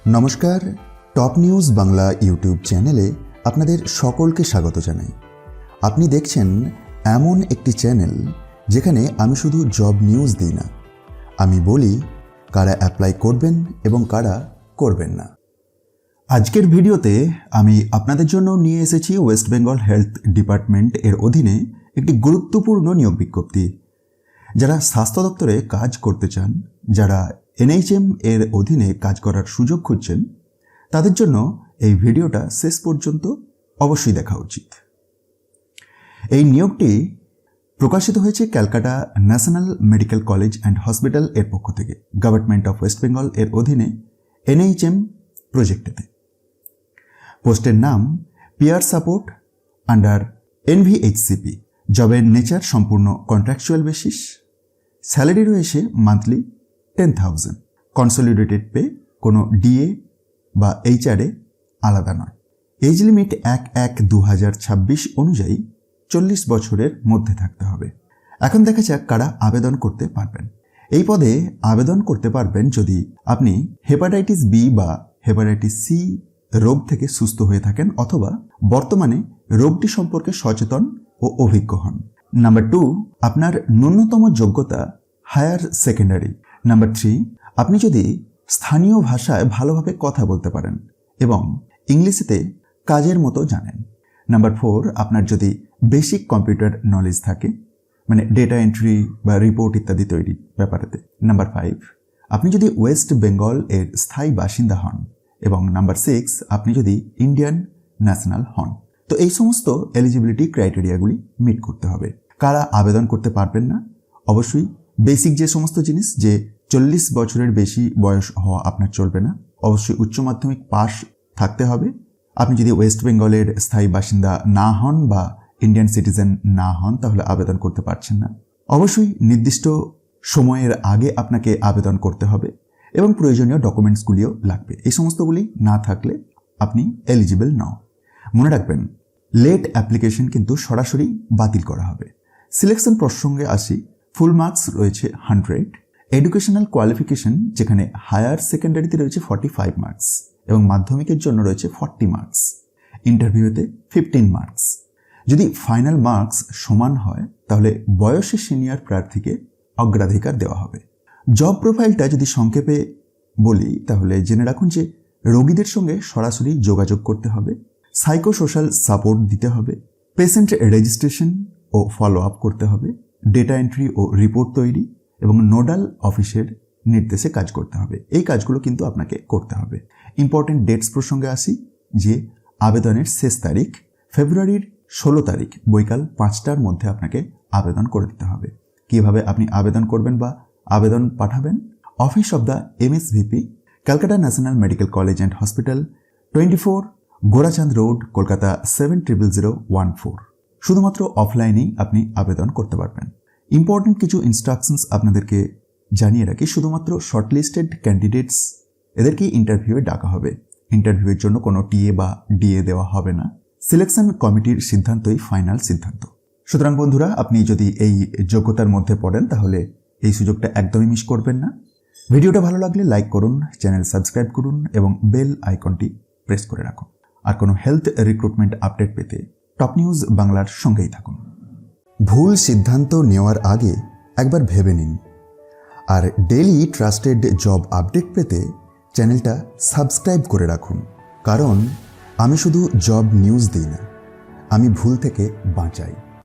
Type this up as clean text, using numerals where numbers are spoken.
নমস্কার, top news Bangla YouTube চ্যানেলে আপনাদের সকলকে স্বাগত জানাই। আপনি দেখছেন এমন একটি চ্যানেল যেখানে আমি শুধু জব নিউজ দিই না, আমি বলি কারা অ্যাপ্লাই করবেন এবং কারা করবেন না। আজকের ভিডিওতে আমি আপনাদের জন্য নিয়ে এসেছি ওয়েস্ট বেঙ্গল হেলথ ডিপার্টমেন্ট এর অধীনে একটি গুরুত্বপূর্ণ নিয়োগ বিজ্ঞপ্তি। যারা স্বাস্থ্য দপ্তরে কাজ করতে চান, যারা NHM এর অধীনে কাজ করার সুযোগ খুঁজছেন, তাদের জন্য এই ভিডিওটা শেষ পর্যন্ত অবশ্যই দেখা উচিত। এই নিয়োগটি প্রকাশিত হয়েছে Calcutta national medical college and hospital এর পক্ষ থেকে গভর্নমেন্ট অফ ওয়েস্ট বেঙ্গল এর অধীনে NHM প্রজেক্টেতে। পোস্টের নাম পিয়ার সাপোর্ট আন্ডার NVHCP। জবের নেচার সম্পূর্ণ কন্ট্রাকচুয়াল বেসিস। স্যালারি রয়েছে মান্থলি 10,000। কনসলিডেটেড পে, কোনো DA বা HR আলাদা নয়। এজ লিমিট 1/1/2026 অনুযায়ী 40 বছরের মধ্যে থাকতে হবে। এখন দেখা যাক কারা আবেদন করতে পারবেন। এই পদে আবেদন করতে পারবেন যদি আপনি হেপাটাইটিস B বা হেপাটাইটিস C রোগ থেকে সুস্থ হয়ে থাকেন অথবা বর্তমানে রোগটি সম্পর্কে সচেতন ও অভিজ্ঞ হন। নাম্বার 2, আপনার ন্যূনতম যোগ্যতা হায়ার সেকেন্ডারি। নাম্বার 3, আপনি যদি স্থানীয় ভাষায় ভালোভাবে কথা বলতে পারেন এবং ইংলিশেতে কাজের মতো জানেন। নাম্বার 4, আপনার যদি বেসিক কম্পিউটার নলেজ থাকে, মানে ডেটা এন্ট্রি বা রিপোর্ট ইত্যাদি তৈরি ব্যাপারেতে। নাম্বার 5, আপনি যদি ওয়েস্ট বেঙ্গল এর স্থায়ী বাসিন্দা হন। এবং নাম্বার 6, আপনি যদি ইন্ডিয়ান ন্যাশনাল হন। তো এই সমস্ত এলিজিবিলিটি ক্রাইটেরিয়াগুলি মিট করতে হবে। কারা আবেদন করতে পারবেন না? অবশ্যই বেসিক যে সমস্ত জিনিস, যে 40 বছরের বেশি বয়স হওয়া আপনার চলবে না। অবশ্যই উচ্চ মাধ্যমিক পাস থাকতে হবে। আপনি যদি ওয়েস্ট বেঙ্গলের স্থায়ী বাসিন্দা না হন বা ইন্ডিয়ান সিটিজেন না হন তাহলে আবেদন করতে পারছেন না। অবশ্যই নির্দিষ্ট সময়ের আগে আপনাকে আবেদন করতে হবে এবং প্রয়োজনীয় ডকুমেন্টসগুলিও লাগবে। এই সমস্তগুলি না থাকলে আপনি এলিজিবল নও। মনে রাখবেন, লেট অ্যাপ্লিকেশন কিন্তু সরাসরি বাতিল করা হবে। সিলেকশন প্রসঙ্গে আসি। ফুল মার্কস রয়েছে 100। এডুকেশনাল কোয়ালিফিকেশন, যেখানে হায়ার সেকেন্ডারিতে রয়েছে 45 মার্কস এবং মাধ্যমিকের জন্য রয়েছে 40 মার্কস। ইন্টারভিউতে 15 মার্কস। যদি ফাইনাল মার্কস সমান হয় তাহলে বয়সে সিনিয়র প্রার্থীকে অগ্রাধিকার দেওয়া হবে। জব প্রোফাইলটা যদি সংক্ষেপে বলি তাহলে জেনে রাখুন যে রোগীদের সঙ্গে সরাসরি যোগাযোগ করতে হবে, সাইকোসোশ্যাল সাপোর্ট দিতে হবে, পেশেন্ট রেজিস্ট্রেশন ও ফলো আপ করতে হবে, ডেটা এন্ট্রি ও রিপোর্ট তৈরি এবং নোডাল অফিসের নির্দেশে কাজ করতে হবে। এই কাজগুলো কিন্তু আপনাকে করতে হবে। ইম্পর্টেন্ট ডেটস প্রসঙ্গে আসি যে আবেদনের শেষ তারিখ ফেব্রুয়ারির 16 তারিখ বৈকাল 5টার মধ্যে আপনাকে আবেদন করে দিতে হবে। কিভাবে আপনি আবেদন করবেন বা আবেদন পাঠাবেন? Office of the MSVP, Calcutta national medical college and hospital, 24 Gorachand road, Kolkata 700014। শুধুমাত্র অফলাইনেই আপনি আবেদন করতে পারবেন। ইম্পর্টেন্ট কিছু ইনস্ট্রাকশনস আপনাদেরকে জানিয়ে রাখি। শুধুমাত্র শর্টলিস্টেড ক্যান্ডিডেটস এদেরকেই ইন্টারভিউয়ে ডাকা হবে। ইন্টারভিউয়ের জন্য কোনো TA বা DA দেওয়া হবে না। সিলেকশন কমিটির সিদ্ধান্তই ফাইনাল সিদ্ধান্ত। সুতরাং বন্ধুরা, আপনি যদি এই যোগ্যতার মধ্যে পড়েন তাহলে এই সুযোগটা একদমই মিস করবেন না। ভিডিওটা ভালো লাগলে লাইক করুন, চ্যানেল সাবস্ক্রাইব করুন এবং বেল আইকনটি প্রেস করে রাখুন। আর কোনো হেলথ রিক্রুটমেন্ট আপডেট পেতে টপ নিউজ বাংলার সঙ্গেই থাকুন। ভুল সিদ্ধান্ত নেওয়ার আগে একবার ভেবে নিন। আর ডেইলি ট্রাস্টেড জব আপডেট পেতে চ্যানেলটা সাবস্ক্রাইব করে রাখুন। কারণ আমি শুধু জব নিউজ দিই না, আমি ভুল থেকে বাঁচাই।